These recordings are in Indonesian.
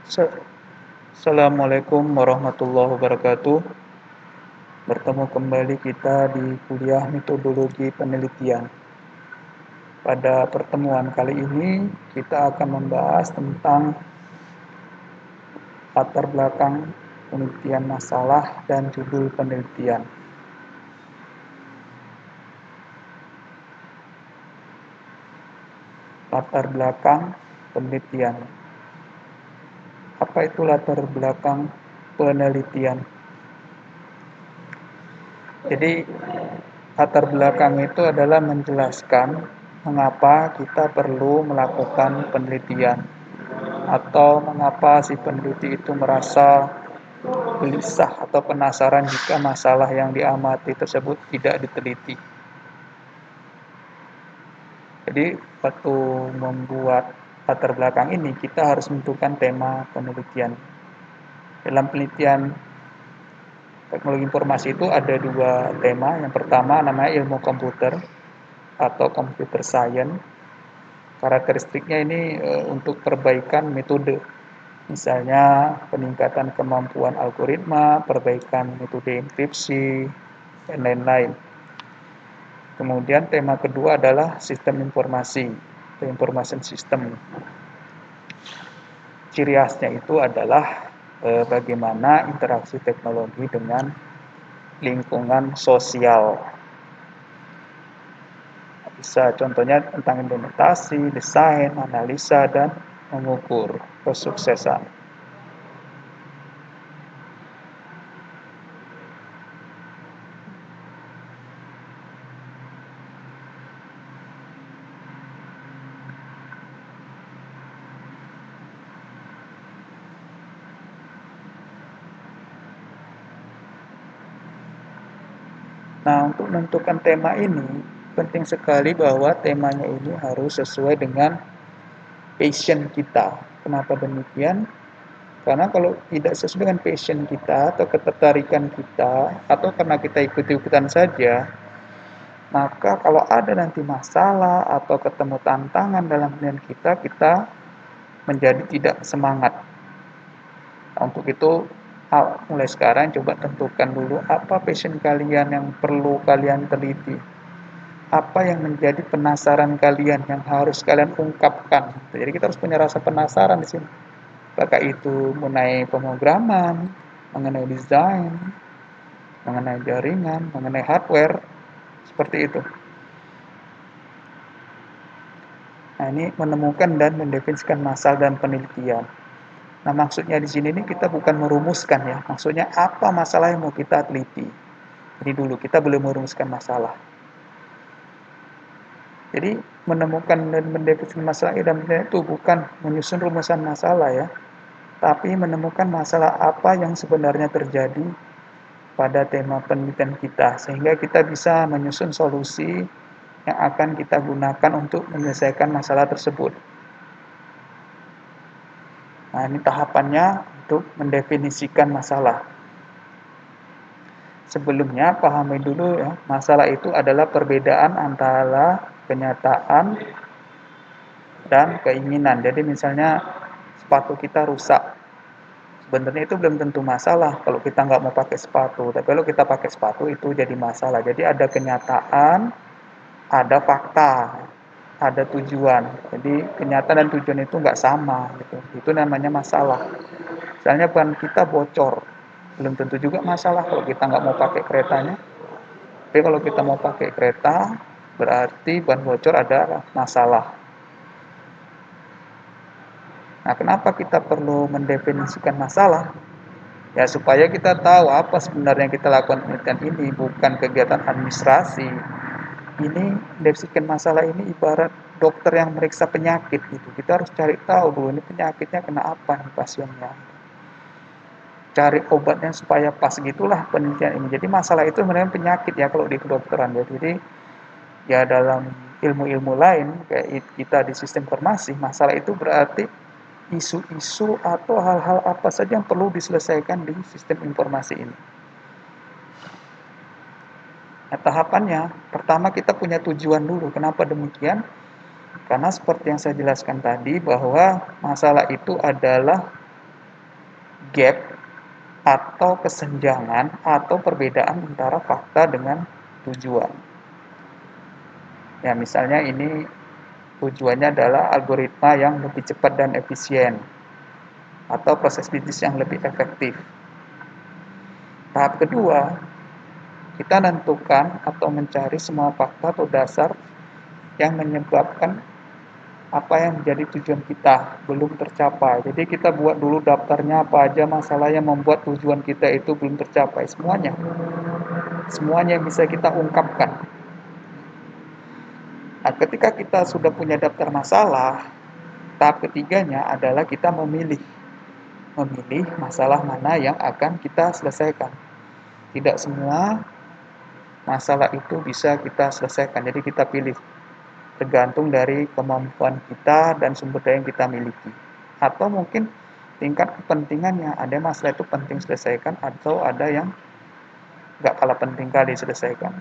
Assalamualaikum warahmatullahi wabarakatuh. Bertemu kembali kita di kuliah metodologi penelitian. Pada pertemuan kali ini kita akan membahas tentang latar belakang penelitian masalah dan judul penelitian. Latar belakang penelitian. Apa itu latar belakang penelitian? Jadi latar belakang itu adalah menjelaskan mengapa kita perlu melakukan penelitian atau mengapa si peneliti itu merasa gelisah atau penasaran jika masalah yang diamati tersebut tidak diteliti. Jadi waktu membuat latar belakang ini kita harus menentukan tema penelitian. Dalam penelitian teknologi informasi itu ada dua tema. Yang pertama namanya ilmu komputer atau computer science. Karakteristiknya ini untuk perbaikan metode. Misalnya peningkatan kemampuan algoritma, perbaikan metode enkripsi, dan lain-lain. Kemudian tema kedua adalah sistem informasi, atau information system. Ciri khasnya itu adalah bagaimana interaksi teknologi dengan lingkungan sosial. Bisa contohnya tentang implementasi, desain, analisa, dan mengukur kesuksesan. Nah, untuk menentukan tema ini, penting sekali bahwa temanya ini harus sesuai dengan passion kita. Kenapa demikian? Karena kalau tidak sesuai dengan passion kita atau ketertarikan kita, atau karena kita ikut-ikutan saja, maka kalau ada nanti masalah atau ketemu tantangan dalam penelitian kita menjadi tidak semangat. Nah, untuk itu, mulai sekarang coba tentukan dulu apa passion kalian yang perlu kalian teliti. Apa yang menjadi penasaran kalian yang harus kalian ungkapkan. Jadi kita harus punya rasa penasaran di sini. Apakah itu mengenai pemrograman, mengenai desain, mengenai jaringan, mengenai hardware, seperti itu. Nah, ini menemukan dan mendefinisikan masalah dan penelitian. Nah, maksudnya di sini ini kita bukan merumuskan ya. Maksudnya apa masalah yang mau kita teliti. Jadi dulu kita belum merumuskan masalah. Jadi menemukan dan mendefinisikan masalah dan itu bukan menyusun rumusan masalah ya, tapi menemukan masalah apa yang sebenarnya terjadi pada tema penelitian kita, sehingga kita bisa menyusun solusi yang akan kita gunakan untuk menyelesaikan masalah tersebut. Nah, ini tahapannya untuk mendefinisikan masalah. Sebelumnya, pahami dulu ya, masalah itu adalah perbedaan antara kenyataan dan keinginan. Jadi misalnya sepatu kita rusak, sebenarnya itu belum tentu masalah kalau kita nggak mau pakai sepatu. Tapi kalau kita pakai sepatu itu jadi masalah. Jadi ada kenyataan, ada fakta, ada tujuan. Jadi kenyataan dan tujuan itu nggak sama gitu. Itu namanya masalah. Misalnya ban kita bocor, belum tentu juga masalah kalau kita nggak mau pakai keretanya. Tapi kalau kita mau pakai kereta, berarti ban bocor ada masalah. Nah, kenapa kita perlu mendefinisikan masalah? Ya, supaya kita tahu apa sebenarnya yang kita lakukan penelitian ini, bukan kegiatan administrasi. Ini mendefinisikan masalah ini ibarat dokter yang meriksa penyakit gitu. Kita harus cari tahu dulu ini penyakitnya kena apa nih pasiennya. Cari obatnya supaya pas gitulah penelitian ini. Jadi masalah itu sebenarnya penyakit ya kalau di kedokteran ya. Jadi ya dalam ilmu-ilmu lain kayak kita di sistem informasi, masalah itu berarti isu-isu atau hal-hal apa saja yang perlu diselesaikan di sistem informasi ini. Nah, tahapannya, pertama kita punya tujuan dulu. Kenapa demikian? Karena seperti yang saya jelaskan tadi bahwa masalah itu adalah gap atau kesenjangan atau perbedaan antara fakta dengan tujuan. Ya, misalnya ini tujuannya adalah algoritma yang lebih cepat dan efisien atau proses bisnis yang lebih efektif. Tahap kedua, kita tentukan atau mencari semua fakta atau dasar yang menyebabkan apa yang menjadi tujuan kita belum tercapai. Jadi kita buat dulu daftarnya apa aja masalah yang membuat tujuan kita itu belum tercapai. Semuanya bisa kita ungkapkan. Nah, ketika kita sudah punya daftar masalah, tahap ketiganya adalah kita memilih masalah mana yang akan kita selesaikan. Tidak semua masalah itu bisa kita selesaikan, jadi kita pilih. Tergantung dari kemampuan kita dan sumber daya yang kita miliki. Atau mungkin tingkat kepentingannya, ada masalah itu penting selesaikan atau ada yang nggak kalah penting kali selesaikan.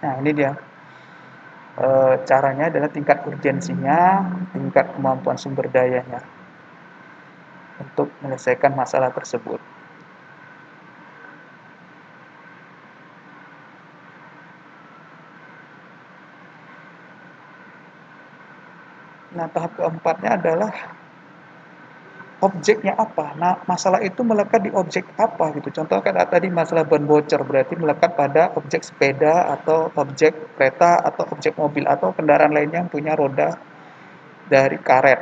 Nah, ini dia. Caranya adalah tingkat urgensinya, tingkat kemampuan sumber dayanya untuk menyelesaikan masalah tersebut. Nah, tahap keempatnya adalah objeknya apa. Nah, masalah itu melekat di objek apa gitu. Contoh kan tadi masalah ban bocor, berarti melekat pada objek sepeda atau objek kereta atau objek mobil atau kendaraan lainnya yang punya roda dari karet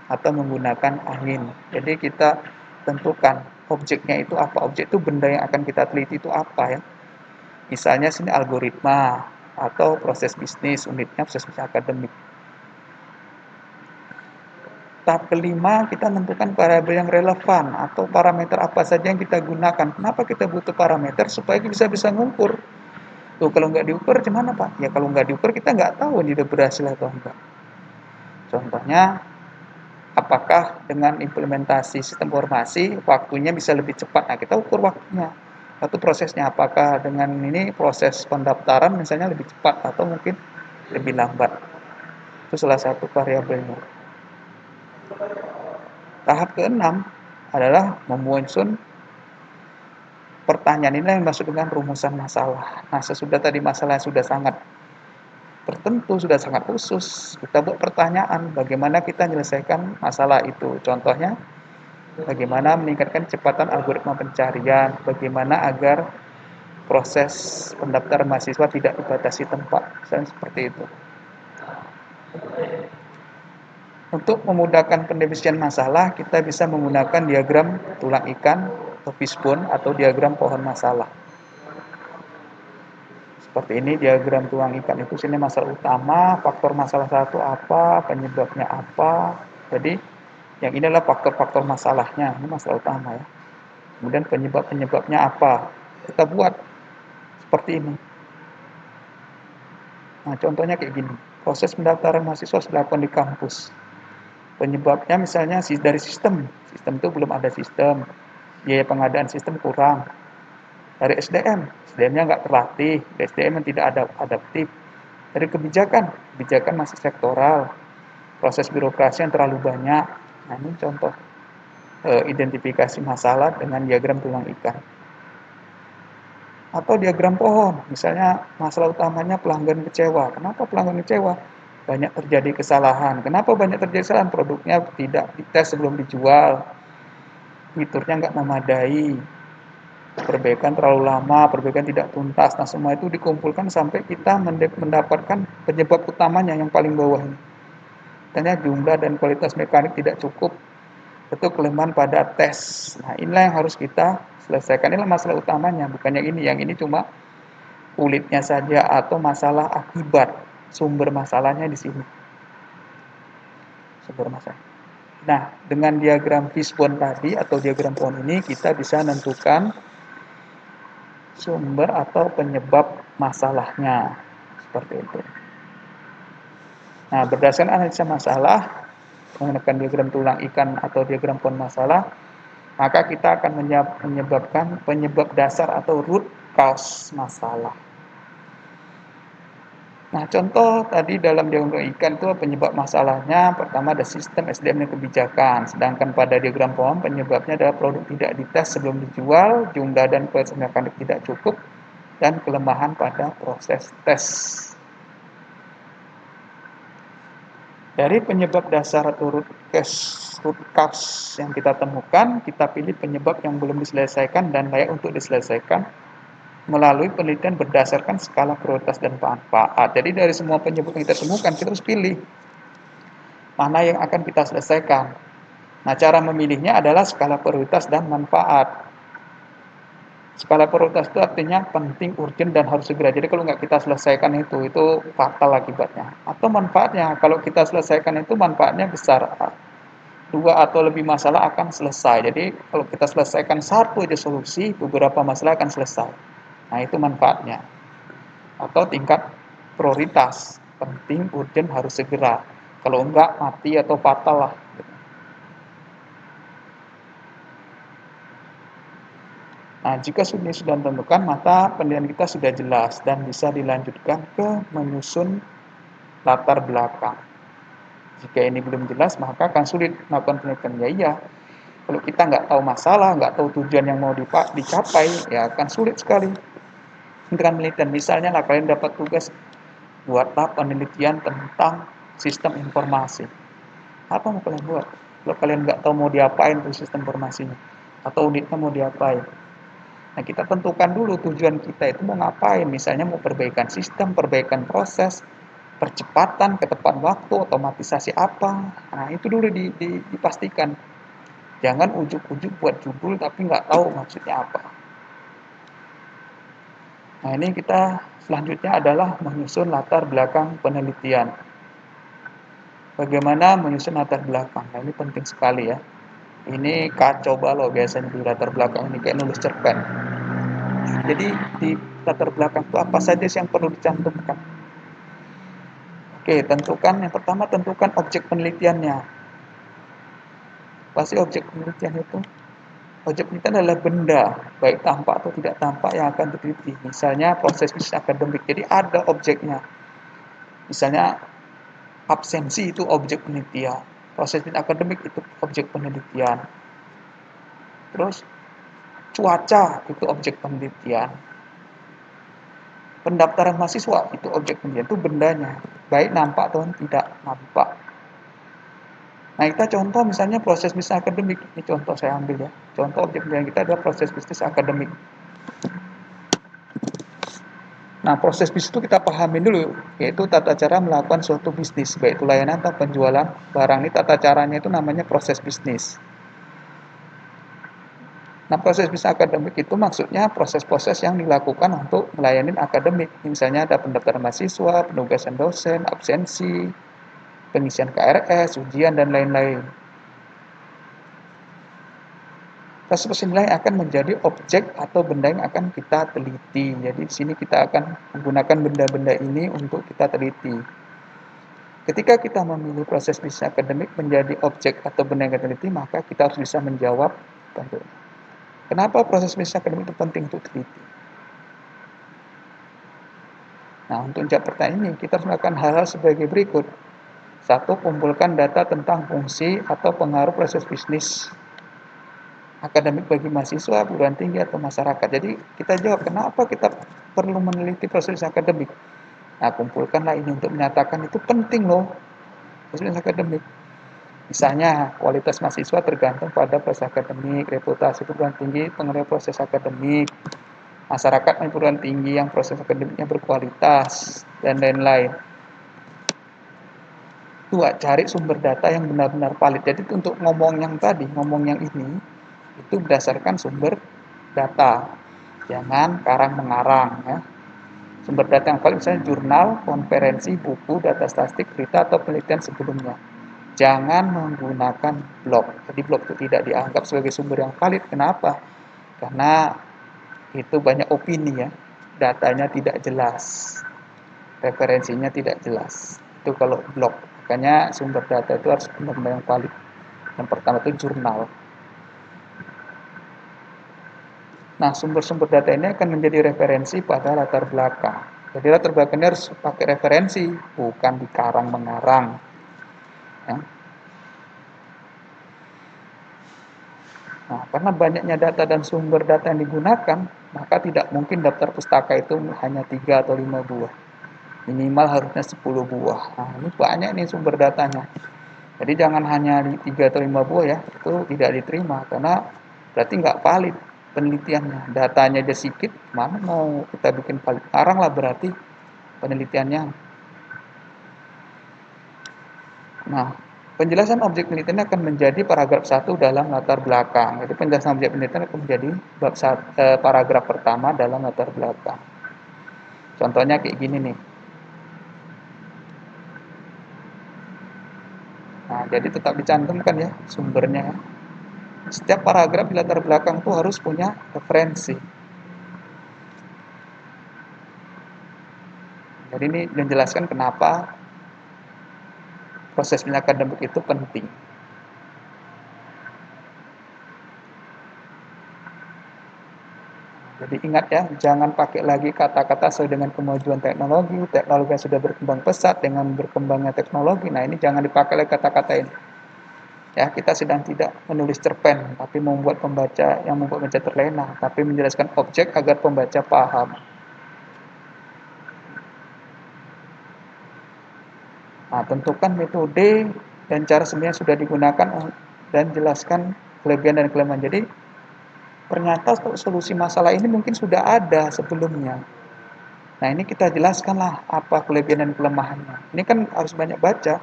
atau menggunakan angin. Jadi kita tentukan objeknya itu apa. Objek itu benda yang akan kita teliti itu apa ya. Misalnya sini algoritma atau proses bisnis, unitnya proses bisnis akademik. Tahap kelima, kita tentukan variabel yang relevan atau parameter apa saja yang kita gunakan. Kenapa kita butuh parameter? Supaya kita bisa ngukur. Tuh, kalau nggak diukur, gimana Pak? Ya kalau nggak diukur, kita nggak tahu ini udah berhasil atau enggak. Contohnya, apakah dengan implementasi sistem informasi, waktunya bisa lebih cepat? Nah, kita ukur waktunya. Atau prosesnya, apakah dengan ini proses pendaftaran misalnya lebih cepat atau mungkin lebih lambat. Itu salah satu variabelnya. Tahap keenam adalah menyusun pertanyaan ini yang dimaksud dengan rumusan masalah. Nah, sesudah tadi masalah sudah sangat tertentu, sudah sangat khusus, kita buat pertanyaan bagaimana kita menyelesaikan masalah itu. Contohnya, bagaimana meningkatkan kecepatan algoritma pencarian, bagaimana agar proses pendaftaran mahasiswa tidak dibatasi tempat, misalnya seperti itu. Untuk memudahkan pendefinisian masalah, kita bisa menggunakan diagram tulang ikan atau fishbone atau diagram pohon masalah. Seperti ini diagram tulang ikan itu sini masalah utama, faktor masalah satu apa, penyebabnya apa. Jadi yang ini adalah faktor-faktor masalahnya, ini masalah utama ya. Kemudian penyebab-penyebabnya apa? Kita buat seperti ini. Nah, contohnya kayak gini. Proses pendaftaran mahasiswa dilakukan di kampus. Penyebabnya misalnya dari sistem itu belum ada sistem, biaya pengadaan sistem kurang. Dari SDM-nya nggak terlatih, SDM yang tidak adaptif. Dari kebijakan masih sektoral, proses birokrasi yang terlalu banyak. Nah, ini contoh identifikasi masalah dengan diagram tulang ikan. Atau diagram pohon, misalnya masalah utamanya pelanggan kecewa. Kenapa pelanggan kecewa? Banyak terjadi kesalahan. Kenapa banyak terjadi kesalahan? Produknya tidak dites sebelum dijual, fiturnya nggak memadai, perbaikan terlalu lama, perbaikan tidak tuntas. Nah, semua itu dikumpulkan sampai kita mendapatkan penyebab utamanya yang paling bawah ini. Tanya jumlah dan kualitas mekanik tidak cukup. Itu kelemahan pada tes. Nah, inilah yang harus kita selesaikan. Inilah masalah utamanya, bukannya ini. Yang ini cuma kulitnya saja atau masalah akibat. Sumber masalahnya di sini. Sumber masalah. Nah, dengan diagram fishbone tadi atau diagram pohon ini, kita bisa menentukan sumber atau penyebab masalahnya. Seperti itu. Nah, berdasarkan analisa masalah, menggunakan diagram tulang ikan atau diagram pohon masalah, maka kita akan menyebabkan penyebab dasar atau root cause masalah. Nah, contoh tadi dalam diagram ikan itu penyebab masalahnya, pertama ada sistem SDM dan kebijakan. Sedangkan pada diagram pohon penyebabnya adalah produk tidak dites sebelum dijual, jumlah dan kualitas mekanik tidak cukup, dan kelemahan pada proses tes. Dari penyebab dasar atau root cause yang kita temukan, kita pilih penyebab yang belum diselesaikan dan layak untuk diselesaikan melalui penelitian berdasarkan skala prioritas dan manfaat. Jadi dari semua penyebab yang kita temukan, kita harus pilih mana yang akan kita selesaikan. Nah, cara memilihnya adalah skala prioritas dan manfaat. Skala prioritas itu artinya penting, urgent, dan harus segera. Jadi kalau nggak kita selesaikan itu fatal akibatnya. Atau manfaatnya, kalau kita selesaikan itu manfaatnya besar. Dua atau lebih masalah akan selesai. Jadi kalau kita selesaikan satu aja solusi, beberapa masalah akan selesai. Nah, itu manfaatnya. Atau tingkat prioritas, penting, urgent, harus segera. Kalau enggak, mati atau fatal lah. Nah, jika sudah ditentukan, maka penilaian kita sudah jelas dan bisa dilanjutkan ke menyusun latar belakang. Jika ini belum jelas, maka akan sulit melakukan penelitian. Ya iya, kalau kita nggak tahu masalah, nggak tahu tujuan yang mau dicapai, ya akan sulit sekali dengan penelitian. Misalnya lah, kalian dapat tugas, buatlah penelitian tentang sistem informasi. Apa mau kalian buat? Kalau kalian nggak tahu mau diapain tuh sistem informasinya, atau unitnya mau diapain. Nah, kita tentukan dulu tujuan kita itu mau ngapain. Misalnya mau perbaikan sistem, perbaikan proses, percepatan, ketepatan waktu, otomatisasi apa. Nah, itu dulu dipastikan. Jangan ujuk-ujuk buat judul tapi nggak tahu maksudnya apa. Nah, ini kita selanjutnya adalah menyusun latar belakang penelitian. Bagaimana menyusun latar belakang? Nah, ini penting sekali ya. Ini kacau balau biasanya di latar belakang ini, kayak nulis cerpen. Jadi di latar belakang itu apa saja sih yang perlu dicantumkan? Oke, tentukan yang pertama, tentukan objek penelitiannya. Pasti objek penelitian itu, objek penelitian adalah benda, baik tampak atau tidak tampak yang akan diteliti. Misalnya proses bisnis akademik, jadi ada objeknya. Misalnya absensi itu objek penelitian, proses bisnis akademik itu objek penelitian. Terus cuaca itu objek penelitian. Pendaftaran mahasiswa itu objek penelitian, itu bendanya, baik nampak atau tidak nampak. Nah, kita contoh misalnya proses bisnis akademik. Ini contoh saya ambil ya. Contoh objek penelitian kita adalah proses bisnis akademik. Nah, proses bisnis itu kita pahami dulu, yaitu tata cara melakukan suatu bisnis, baik itu layanan atau penjualan barang. Ini tata caranya itu namanya proses bisnis. Nah, proses bisnis akademik itu maksudnya proses-proses yang dilakukan untuk melayani akademik. Misalnya ada pendaftaran mahasiswa, penugasan dosen, absensi, pengisian KRS, ujian, dan lain-lain. Proses inilah yang akan menjadi objek atau benda yang akan kita teliti. Jadi di sini kita akan menggunakan benda-benda ini untuk kita teliti. Ketika kita memilih proses bisnis akademik menjadi objek atau benda yang kita teliti, maka kita harus bisa menjawab tentunya. Kenapa proses bisnis akademik itu penting untuk teliti? Nah, untuk menjawab pertanyaan ini, kita harus melakukan hal-hal sebagai berikut. Satu, kumpulkan data tentang fungsi atau pengaruh proses bisnis akademik bagi mahasiswa, perguruan tinggi, atau masyarakat. Jadi, kita jawab, kenapa kita perlu meneliti proses akademik? Nah, kumpulkanlah ini untuk menyatakan itu penting loh, proses akademik. Misalnya, kualitas mahasiswa tergantung pada proses akademik, reputasi perguruan tinggi, pengaruh proses akademik, masyarakat perguruan tinggi yang proses akademiknya berkualitas, dan lain-lain. Dua, cari sumber data yang benar-benar valid. Jadi untuk ngomong yang tadi, ngomong yang ini, itu berdasarkan sumber data. Jangan karang-mengarang ya. Sumber data yang valid misalnya jurnal, konferensi, buku, data statistik, berita, atau penelitian sebelumnya. Jangan menggunakan blog. Jadi blog itu tidak dianggap sebagai sumber yang valid. Kenapa? Karena itu banyak opini ya. Datanya tidak jelas. Referensinya tidak jelas. Itu kalau blog. Makanya sumber data itu harus benar-benar yang valid. Yang pertama itu jurnal. Nah, sumber-sumber data ini akan menjadi referensi pada latar belakang. Jadi latar belakangnya harus pakai referensi, bukan dikarang mengarang. Ya. Nah, karena banyaknya data dan sumber data yang digunakan, maka tidak mungkin daftar pustaka itu hanya 3 atau 5 buah. Minimal harusnya 10 buah. Nah, ini banyak nih sumber datanya. Jadi jangan hanya di 3 atau 5 buah ya, itu tidak diterima karena berarti nggak valid penelitiannya. Datanya dia sedikit, mana mau kita bikin valid? Arang lah berarti penelitiannya. Nah, penjelasan objek penelitian akan menjadi paragraf 1 dalam latar belakang. Jadi penjelasan objek penelitian akan menjadi paragraf pertama dalam latar belakang. Contohnya kayak gini nih. Nah, jadi tetap dicantumkan ya sumbernya. Setiap paragraf di latar belakang itu harus punya referensi. Jadi ini menjelaskan kenapa proses akademik itu penting. Jadi ingat ya, jangan pakai lagi kata-kata sesuai dengan kemajuan teknologi, teknologi yang sudah berkembang pesat dengan berkembangnya teknologi. Nah, ini jangan dipakai lagi kata-kata ini. Ya, kita sedang tidak menulis cerpen, tapi membuat pembaca yang membuat pembaca terlena, tapi menjelaskan objek agar pembaca paham. Nah, tentukan metode dan cara sebenarnya sudah digunakan dan jelaskan kelebihan dan kelemahan. Jadi, ternyata solusi masalah ini mungkin sudah ada sebelumnya. Nah, ini kita jelaskanlah apa kelebihan dan kelemahannya. Ini kan harus banyak baca.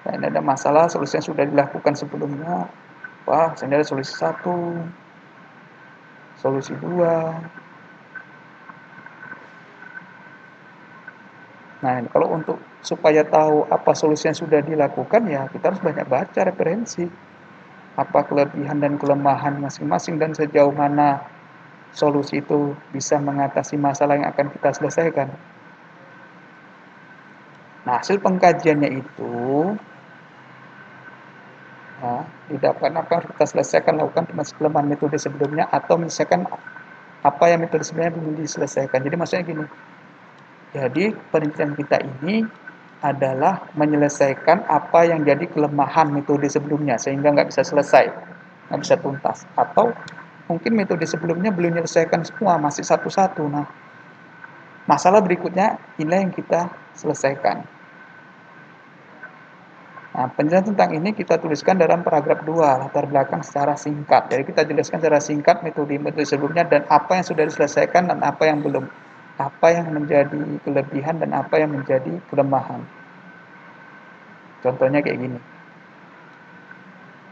Nah, ini ada masalah solusi yang sudah dilakukan sebelumnya. Wah, ini ada solusi 1, solusi 2. Nah, kalau untuk supaya tahu apa solusi yang sudah dilakukan ya kita harus banyak baca referensi. Apa kelebihan dan kelemahan masing-masing dan sejauh mana solusi itu bisa mengatasi masalah yang akan kita selesaikan. Nah, hasil pengkajiannya itu ya, didapatkan apa yang kita selesaikan lakukan kelemahan metode sebelumnya atau menyelesaikan apa yang metode sebelumnya belum diselesaikan. Jadi maksudnya gini, jadi penelitian kita ini adalah menyelesaikan apa yang jadi kelemahan metode sebelumnya sehingga nggak bisa selesai, nggak bisa tuntas. Atau mungkin metode sebelumnya belum menyelesaikan semua, masih satu-satu. Nah, masalah berikutnya inilah yang kita selesaikan. Nah, penjelasan tentang ini kita tuliskan dalam paragraf 2, latar belakang secara singkat. Jadi kita jelaskan secara singkat metode-metode sebelumnya dan apa yang sudah diselesaikan dan apa yang belum. Apa yang menjadi kelebihan dan apa yang menjadi kelemahan. Contohnya kayak gini.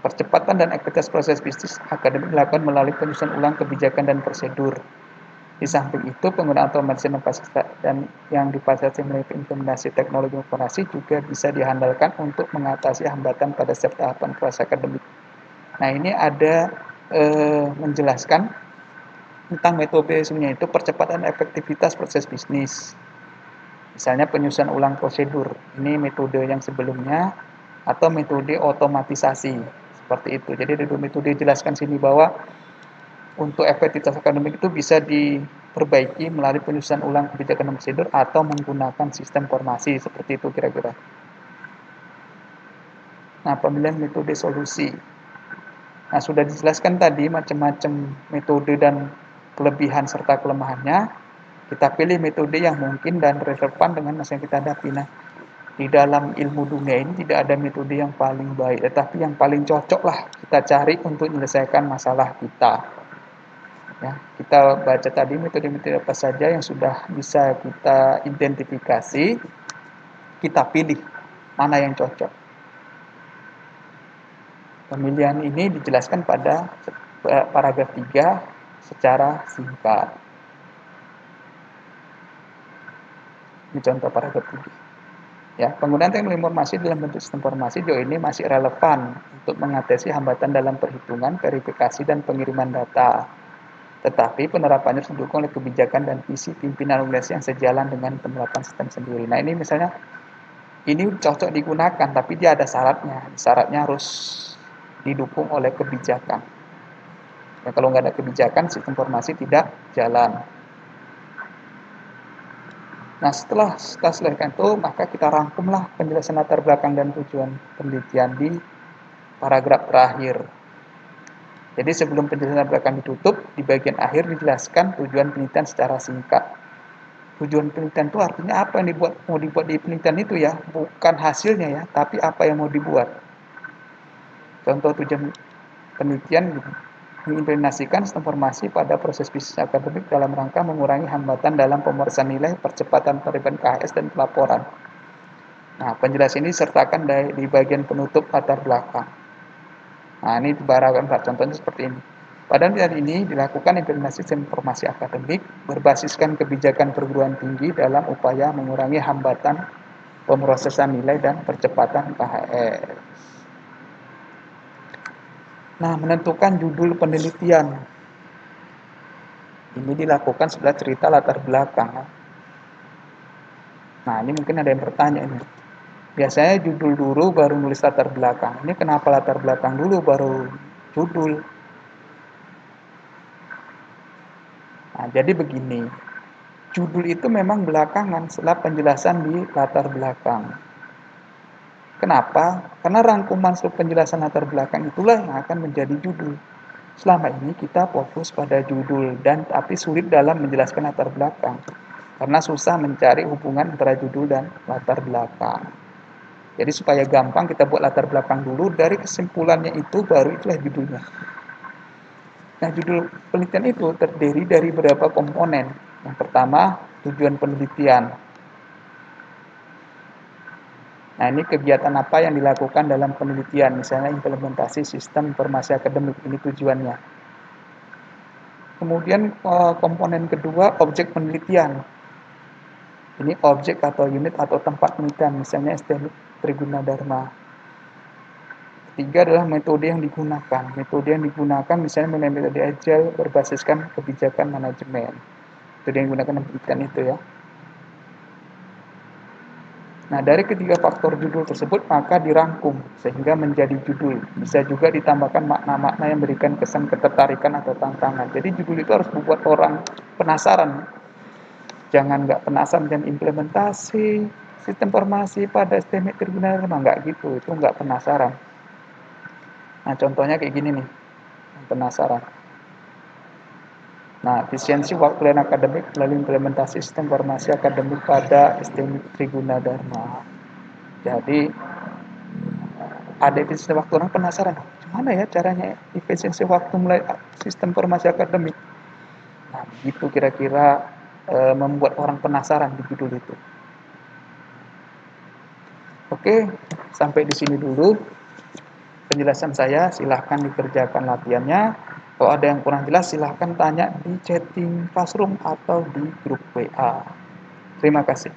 Percepatan dan efektivitas proses bisnis akademik dilakukan melalui penyusunan ulang kebijakan dan prosedur. Di samping itu, penggunaan otomatisasi dan yang difasilitasi melalui implementasi teknologi informasi juga bisa diandalkan untuk mengatasi hambatan pada setiap tahapan proses akademik. Nah, ini ada menjelaskan tentang metode sebenarnya itu percepatan efektivitas proses bisnis. Misalnya penyusunan ulang prosedur. Ini metode yang sebelumnya atau metode otomatisasi. Seperti itu. Jadi ada dua metode dijelaskan sini bahwa untuk efektivitas akademik itu bisa diperbaiki melalui penyusunan ulang kebijakan dan prosedur atau menggunakan sistem informasi. Seperti itu kira-kira. Nah, pemilihan metode solusi. Nah, sudah dijelaskan tadi macam-macam metode dan kelebihan serta kelemahannya. Kita pilih metode yang mungkin dan relevan dengan masalah yang kita hadapi. Nah, di dalam ilmu dunia ini tidak ada metode yang paling baik, tetapi yang paling cocok lah kita cari untuk menyelesaikan masalah kita. Ya, kita baca tadi metode-metode apa saja yang sudah bisa kita identifikasi, kita pilih mana yang cocok. Pemilihan ini dijelaskan pada paragraf 3 secara singkat. Ini contoh paragraf 3. Ya, penggunaan teknologi informasi dalam bentuk sistem informasi sejauh ini masih relevan untuk mengatasi hambatan dalam perhitungan, verifikasi, dan pengiriman data. Tetapi penerapannya harus didukung oleh kebijakan dan visi pimpinan organisasi yang sejalan dengan penerapan sistem sendiri. Nah, ini misalnya ini cocok digunakan, tapi dia ada syaratnya. Syaratnya harus didukung oleh kebijakan. Ya, kalau nggak ada kebijakan, sistem informasi tidak jalan. Nah, setelah kita selesaikan itu, maka kita rangkumlah penjelasan latar belakang dan tujuan penelitian di paragraf terakhir. Jadi sebelum penjelasan latar belakang ditutup, di bagian akhir dijelaskan tujuan penelitian secara singkat. Tujuan penelitian itu artinya apa yang mau dibuat di penelitian itu ya, bukan hasilnya ya, tapi apa yang mau dibuat. Contoh tujuan penelitian mengimplementasikan sistem informasi pada proses bisnis akademik dalam rangka mengurangi hambatan dalam pemeriksaan nilai, percepatan penerimaan KHS dan pelaporan. Nah, penjelasan ini disertakan di bagian penutup latar belakang. Nah, ini dibarangkan contohnya seperti ini. Pada penelitian ini dilakukan implementasi sistem informasi akademik berbasiskan kebijakan perguruan tinggi dalam upaya mengurangi hambatan pemrosesan nilai dan percepatan KHS. Nah, menentukan judul penelitian. Ini dilakukan setelah cerita latar belakang. Nah, ini mungkin ada yang bertanya ini. Biasanya judul dulu baru nulis latar belakang. Ini kenapa latar belakang dulu baru judul? Nah, jadi begini. Judul itu memang belakangan setelah penjelasan di latar belakang. Kenapa? Karena rangkuman seluruh penjelasan latar belakang itulah yang akan menjadi judul. Selama ini kita fokus pada judul dan tapi sulit dalam menjelaskan latar belakang. Karena susah mencari hubungan antara judul dan latar belakang. Jadi supaya gampang kita buat latar belakang dulu, dari kesimpulannya itu baru itulah judulnya. Nah, judul penelitian itu terdiri dari beberapa komponen. Yang pertama, tujuan penelitian. Nah, ini kegiatan apa yang dilakukan dalam penelitian, misalnya implementasi sistem informasi akademik, ini tujuannya. Kemudian komponen kedua, objek penelitian. Ini objek atau unit atau tempat penelitian, misalnya STM Triguna Dharma. Ketiga adalah metode yang digunakan. Metode yang digunakan misalnya metode agile berbasiskan kebijakan manajemen. Metode yang digunakan dalam penelitian itu ya. Nah, dari ketiga faktor judul tersebut maka dirangkum sehingga menjadi judul. Bisa juga ditambahkan makna-makna yang memberikan kesan ketertarikan atau tantangan. Jadi judul itu harus membuat orang penasaran. Jangan nggak penasaran dengan implementasi sistem informasi pada STM Tribunal, nggak gitu. Itu nggak penasaran. Nah, contohnya kayak gini nih. Penasaran. Nah, efisiensi waktu dan akademik melalui implementasi sistem informasi akademik pada STM Triguna Dharma. Jadi ada efisiensi waktu, orang penasaran, gimana ya caranya efisiensi waktu mulai sistem informasi akademik. Nah, itu kira-kira membuat orang penasaran di judul itu. Oke, sampai di sini dulu penjelasan saya. Silahkan dikerjakan latihannya. Kalau ada yang kurang jelas, silahkan tanya di chatting classroom atau di grup WA. Terima kasih.